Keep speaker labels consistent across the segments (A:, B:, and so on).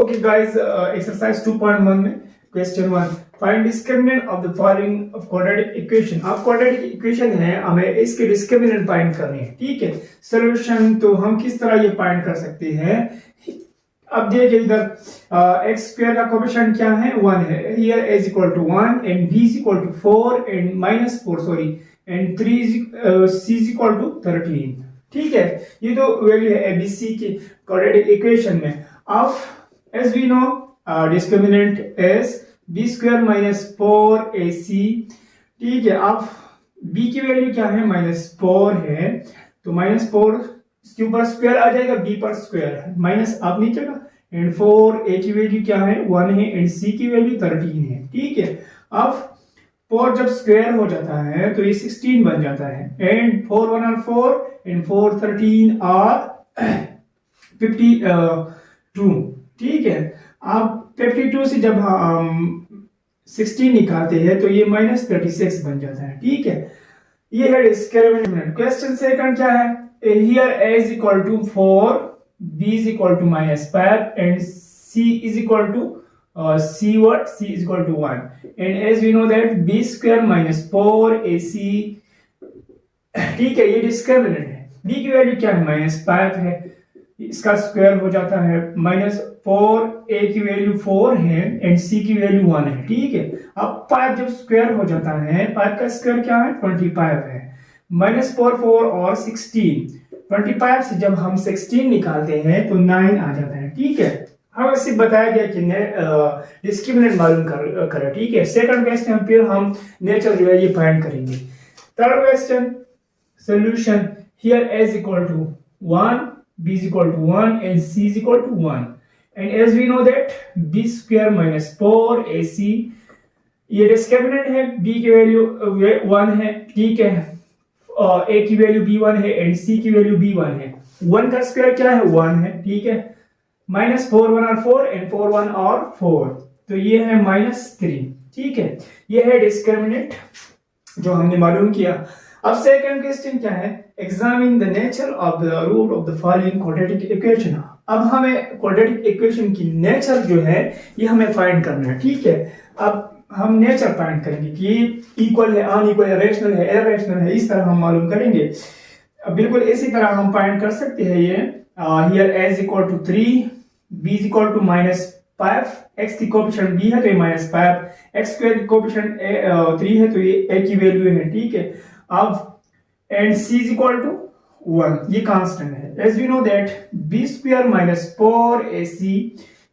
A: Okay guys, exercise 2.1 में question 1 find discriminant of the following of quadratic equation. अब quadratic equation है, हमें इसके डिस्क्रिमिनेंट फाइंड करने हैं। ठीक है, सॉल्यूशन तो हम किस तरह ये फाइंड कर सकते हैं। अब देखिए इधर एक्स स्क्वायर का कोएफिशिएंट क्या है, 1 है। Here a is equal to 1 and b is equal to 4 and minus 4 sorry and 3 c is equal to 13। ठीक है, ये तो वैल्यू है एबीसी की क्वाड्रेटिक इक्वेशन में। अब as we know discriminant is b square minus 4ac। ठीक है, अब b की वैल्यू क्या है, -4 है, तो -4 इसके ऊपर स्क्वायर आ जाएगा, b पर स्क्वायर माइनस आप नीचे का, एंड 4a की वैल्यू क्या है, 1 है, एंड c की वैल्यू 13 है। ठीक है, अब 4 जब स्क्वायर हो जाता है तो ये 16 बन जाता है, एंड 4 1 आर 4 एंड 4 13 आर 52। ठीक है, अब 52 से जब हम 16 निकालते हैं तो ये -36 बन जाता है। ठीक है, ये है डिस्क्रिमिनेंट। क्वेश्चन सेकंड क्या है, here a is equal to 4, b is equal to -5 and c is equal to c is equal to 1 and as we know that b square -4ac। ठीक है, ये डिस्क्रिमिनेंट है। b की value क्या है, -5 है, इसका स्क्वायर हो जाता है -4, a की वैल्यू 4 है एंड c की वैल्यू 1 है। ठीक है, अब 5 जब स्क्वायर हो जाता है, 5 का स्क्वायर क्या है, 25 है, -4 4 और 16, 25 से जब हम 16 निकालते हैं तो 9 आ जाता है। ठीक है, हमें सिर्फ बताया गया कि डिस्क्रिमिनेंट मालूम करें। ठीक है, सेकंड क्वेश्चन फिर हम नेचर जो है ये फाइंड करेंगे। Third question solution, here a is equal to 1, b is equal to 1 and c is equal to 1 and as we know that b square minus 4ac, ये डिस्क्रिमिनेंट है, b की value 1 है। ठीक है, a की value b1 है and c की value b1 है। 1 का स्क्वायर क्या है, 1 है। ठीक है, -4 1 और 4 एंड 4 1 और 4, तो ये है -3। ठीक है, ये है डिस्क्रिमिनेंट जो हमने मालूम किया। अब सेकंड क्वेश्चन क्या है, examine the nature of the root of the following quadratic equation. अब हमें क्वाड्रेटिक इक्वेशन की नेचर जो है ये हमें फाइंड करना है। ठीक है, अब हम नेचर फाइंड करेंगे कि इक्वल है, अनइक्वल है, रेशनल है, इररेशनल है, इस तरह हम मालूम करेंगे। अब बिल्कुल इसी तरह हम फाइंड कर सकते हैं ये। Here a is equal to 3, b is equal to -5, x की कोएफिशिएंट b है तो ये -5, x स्क्वायर की कोएफिशिएंट 3 है तो ये a की वैल्यू है। ठीक है, अब and c is equal to 1, ये कांस्टेंट है। As we know that b square -4ac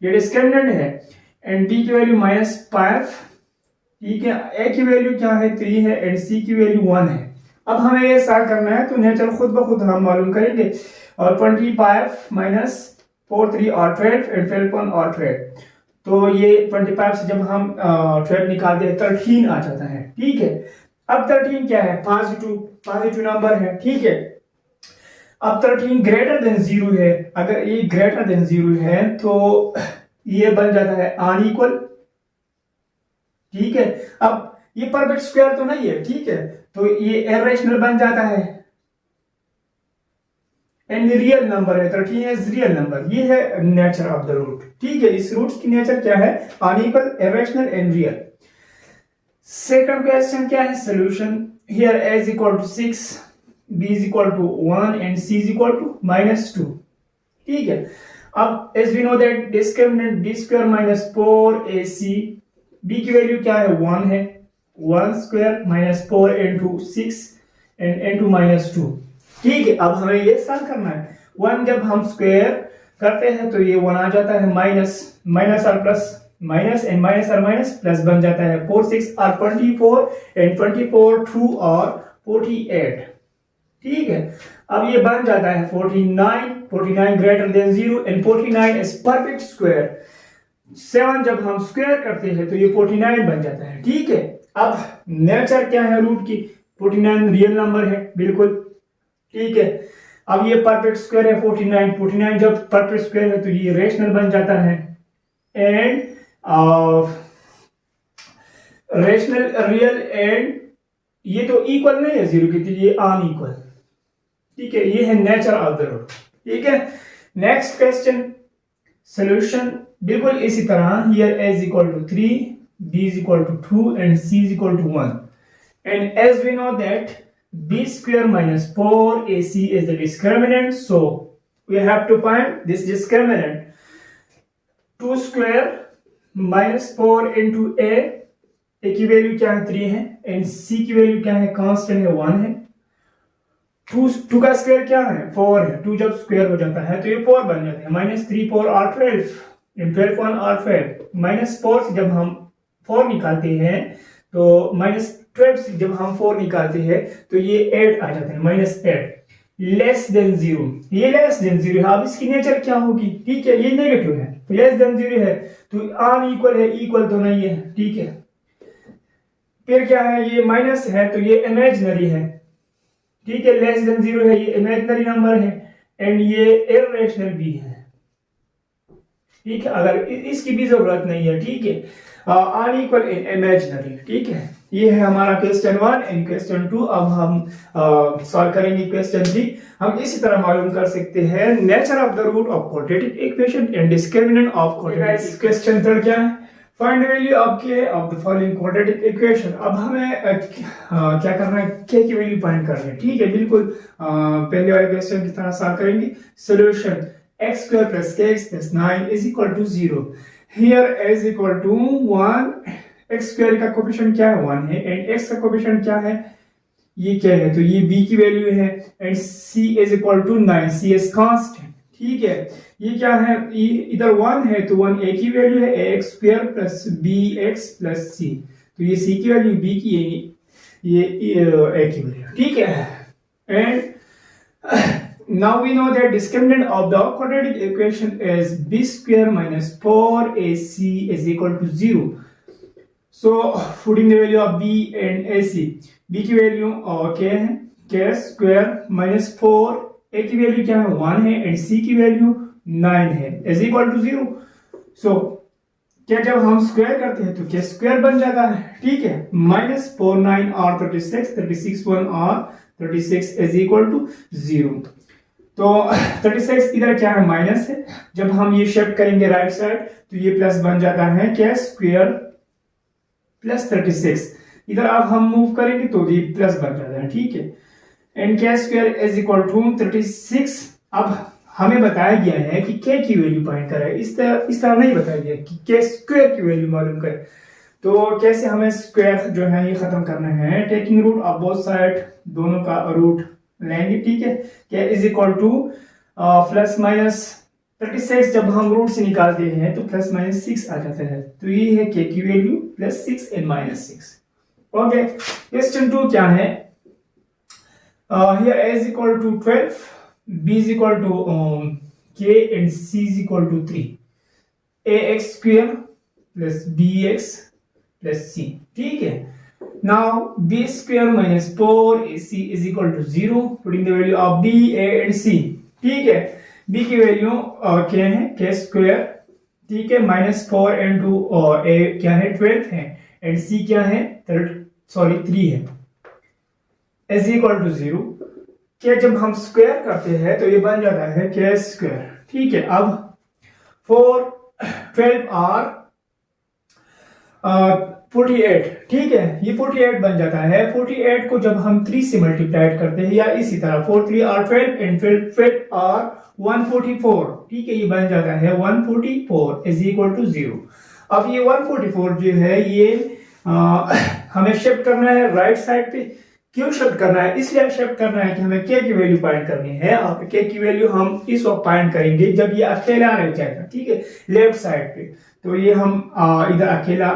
A: ये डिस्क्रिमिनेंट है एंड b की वैल्यू -5। ठीक है, a की वैल्यू क्या है, 3 है एंड c की वैल्यू 1 है। अब हमें ये सॉल्व करना है तो नेचर खुद ब खुद हम मालूम करेंगे। और 25 -4 3 और 12 एंड 12 1 और 12, तो ये 25 से जब हम 12 निकालते हैं 13 आ जाता है। ठीक है, अब 13 क्या है, पॉजिटिव नंबर है। ठीक है, अब 13 ग्रेटर देन 0 है, अगर ये ग्रेटर देन 0 है तो ये बन जाता है अनइक्वल। ठीक है, अब ये परफेक्ट स्क्वायर तो नहीं है। ठीक है, तो ये इररेशनल बन जाता है एंड रियल नंबर है, 13 इज रियल नंबर। ये है नेचर ऑफ द रूट। ठीक है, इस रूट्स की नेचर क्या है, unequal, irrational and real. Second question क्या है, solution, here a is equal to 6, b is equal to 1 and c is equal to -2। ठीक है, अब as we know that discriminant b square -4ac, b की value क्या है, 1 है, 1 square -4 into 6 and into -2। ठीक है, अब हमें ये सॉल्व करना है। 1 जब हम स्क्वायर करते हैं तो ये 1 आ जाता है, माइनस और प्लस, माइनस एंड माइनस और माइनस प्लस बन जाता है, 4 6 और 24 एंड 24 2 और 48। ठीक है, अब ये बन जाता है 49 greater than 0 and 49 is perfect square. 7 जब हम स्क्वायर करते हैं तो ये 49 बन जाता है। ठीक है, अब नेचर क्या है रूट की, 49 रियल नंबर है बिल्कुल। ठीक है, अब ये परफेक्ट स्क्वायर है 49 जब परफेक्ट स्क्वायर है तो ये रेशनल बन जाता है एंड रेशनल रियल एंड ये तो इक्वल नहीं है 0 की, ये अनइक्वल। ठीक है, ये है नेचर ऑफ द रूट। ठीक है, नेक्स्ट क्वेश्चन, सोल्यूशन बिल्कुल इसी तरह, here a is equal to 3, b is equal to 2 and c is equal to 1, and as we know that b square minus 4ac is the discriminant, so we have to find this discriminant. 2 square minus 4 into a की value क्या है 3 है, and c की value क्या है constant है 1 है, 2 का स्क्वायर क्या है 4 है, 2 जब स्क्वायर हो जाता है तो ये 4 बन जाते हैं, माइनस 3 4 और 12 एंड 12 1 और 12, माइनस 4 से जब हम 4 निकालते हैं तो माइनस 12 से जब हम 4 निकालते हैं तो ये 8 आ जाता है, माइनस 8 लेस देन 0, ये लेस देन 0 है। अब इसकी नेचर क्या होगी, ठीक है, ये नेगेटिव है, लेस देन 0 है तो अनइक्वल है, इक्वल तो नहीं है, ठीक है। फिर क्या है, ये माइनस है तो ये इमेजिनरी है, ठीक है, लेस देन 0 है, ये इमेजिनरी नंबर है, एंड ये इरेशनल भी है, ठीक है, अगर इसकी भी जरूरत नहीं है, ठीक है, अनइक्वल इमेजिनरी, ठीक है। ये है हमारा क्वेश्चन 1 एंड क्वेश्चन 2। अब हम सॉल्व करेंगे क्वेश्चन 3। हम इसी तरह मालूम कर सकते हैं nature of the root of quadratic equation and discriminant of quadratic. Question 3 क्या है, find the value of K of the following quadratic equation. अब हमें क्या करना है, के की वैल्यू फाइंड करनी है, ठीक है, बिल्कुल पहले वाले क्वेश्चन की तरह सॉल्व करेंगे। Solution x square plus kx plus 9 is equal to 0। here is equal to 1, x square का कोफिशिएंट क्या है 1 है, एंड x का कोफिशिएंट क्या है, ये क्या है, तो ये b की वैल्यू है, and c is equal to 9, c is constant, ठीक है। ये क्या है, इधर 1 है तो 1 a की वैल्यू है, ax square plus bx plus c, तो ये c की वैल्यू, b की ये a की वैल्यू, ठीक है। And now we know that discriminant of the quadratic equation is b square minus 4ac is equal to 0। so putting the value of b and ac, b की value क्या है, k square minus 4, a की value क्या है 1 है, and c की value 9 है, is equal to 0। so क्या जब हम स्क्वायर करते हैं तो क्या स्क्वायर बन जाता है, ठीक है, माइनस 4 9 और 36 36 1 और 36 is equal to 0। तो 36 इधर क्या है माइनस है, जब हम ये शिफ्ट करेंगे राइट साइड तो ये प्लस बन जाता है, क्या स्क्वायर प्लस 36, इधर अब हम मूव करेंगे तो ये प्लस बन जाता है, ठीक है, एंड क्या स्क्वायर इज इक्वल टू 36। अब हमें बताया गया है कि के की वैल्यू फाइंड करें, इस तरह नहीं बताया गया कि के स्क्वायर की वैल्यू मालूम करें। तो कैसे हमें स्क्वायर जो है ये खत्म करना है, taking root of both side, दोनों का रूट लेंगे, ठीक है, K is equal to plus minus 36, जब हम रूट से निकालते हैं तो प्लस माइनस 6 आ जाता है, तो ये है के की value plus 6 and minus 6। Okay, question 2 क्या है, here a is equal to 12, b is equal to k and c is equal to 3, ax square plus bx plus c, ठीक है। Now b square minus 4ac is equal to 0, putting the value of b, a and c, ठीक है। b की value क्या है, k square, ठीक है, minus 4 into a क्या है 12 है, एंड c क्या है 3 है, is equal to 0। क्या जब हम स्क्वायर करते हैं तो ये बन जाता है k स्क्वायर, ठीक है। अब 4 12 और 48, ठीक है, ये 48 बन जाता है। 48 को जब हम 3 से मल्टीप्लाई करते हैं या इसी तरह 4 3 और 12 एंड 12 और 144, ठीक है, ये बन जाता है 144 इज इक्वल टू 0। अब ये 144 जो है ये हमें शिफ्ट करना है राइट साइड पे। क्यों शिफ्ट करना है, इसलिए शिफ्ट करना है कि हमें के की वैल्यू फाइंड करनी है, और के की वैल्यू हम इस वक्त फाइंड करेंगे जब ये अकेला रह जाएगा, ठीक है, लेफ्ट साइड पे, तो ये हम इधर अकेला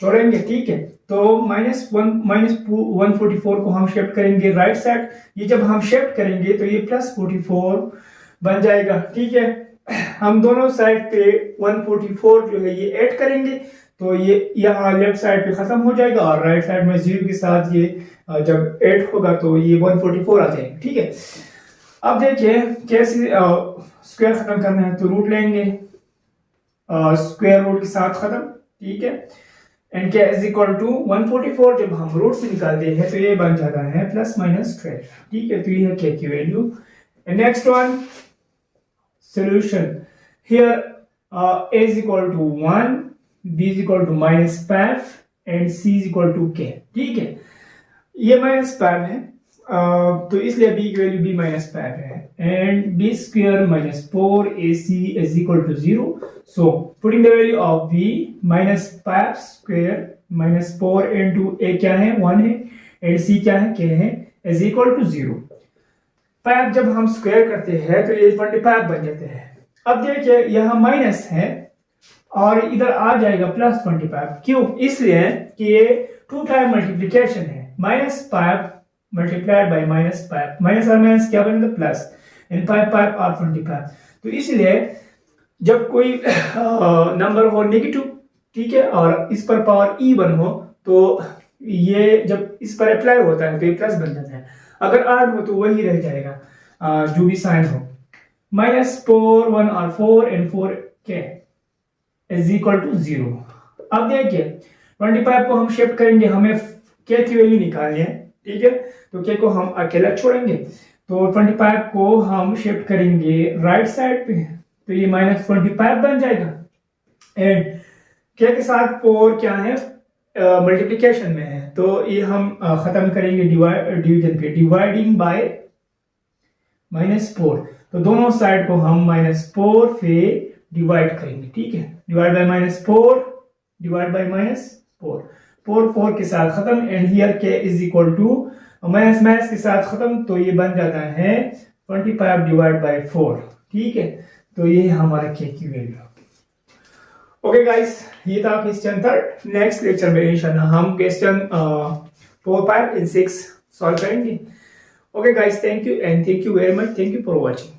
A: छोड़ेंगे, ठीक है। तो माइनस 144 को हम शिफ्ट करेंगे राइट साइड, ये जब हम शिफ्ट करेंगे तो ये प्लस 44 बन जाएगा, ठीक है। हम दोनों साइड पे 144 जो है ये ऐड करेंगे तो ये यहाँ लेफ्ट साइड पे खत्म हो जाएगा, और राइट साइड में 0 के साथ ये जब ऐड होगा तो ये 144 आ जाएगा, ठीक है। अब देखिए कैसे स्क्वायर खत्म करना है, तो रूट लेंगे, स्क्वायर रूट के साथ खत्म, ठीक है, एंड के इज इक्वल टू 144 जब हम रूट से निकालते हैं तो ये बन जाता है प्लस माइनस 12, ठीक है। तो ये है के की value. Next one solution, here a is equal to 1, b is equal to -5 and c is equal to k। ठीक है, ये -5 है, तो इसलिए b की वैल्यू b -5 है and b square -4 ac is equal to 0। so putting the value of b -5 square -4 into a क्या है 1 है एंड c क्या है k है is equal to 0। 5 जब हम स्क्वायर करते हैं तो ये 25 बन जाते हैं। अब देखिए यहाँ माइनस है और इधर आ जाएगा +25। क्यों? इसलिए कि ये 2 टाइम मल्टीप्लिकेशन है, -5 मल्टीप्लाइड बाय -5, माइनस और माइनस क्या बनेगा प्लस, एंड 5 और 25। तो इसलिए जब कोई नंबर हो नेगेटिव, ठीक है, और इस पर पावर इवन हो तो ये जब इस पर अप्लाई होता है तो ये प्लस बन जाता है। अगर आड हो तो वही रह जाएगा जो भी साइन हो। -4 1 और 4 एंड 4 के इज इक्वल टू 0। अब देखिए 25 को हम शिफ्ट करेंगे, हमें के की वैल्यू निकालनी है, ठीक है, तो के को हम अकेला छोड़ेंगे, तो 25 को हम शिफ्ट करेंगे राइट साइड पे, तो ये -25 बन जाएगा एंड के साथ 4 क्या है मल्टीप्लिकेशन में है, तो ये हम खत्म करेंगे डिवीजन पे, डिवाइडिंग बाय -4, तो दोनों साइड को हम -4 से डिवाइड करेंगे। ठीक है, डिवाइड बाय -4 डिवाइड बाय -4, 4 के साथ खत्म एंड हियर के इज इक्वल टू माइनस के साथ खत्म, तो ये बन जाता है 25 डिवाइड बाय 4। ठीक है, तो ये हमारा के की वैल्यू। ओके गाइस, ये था क्वेश्चन 3। नेक्स्ट लेक्चर में इंशाल्लाह हम क्वेश्चन 4 5 एंड 6 सॉल्व करेंगे। Okay guys, thank you and thank you very much, thank you for watching.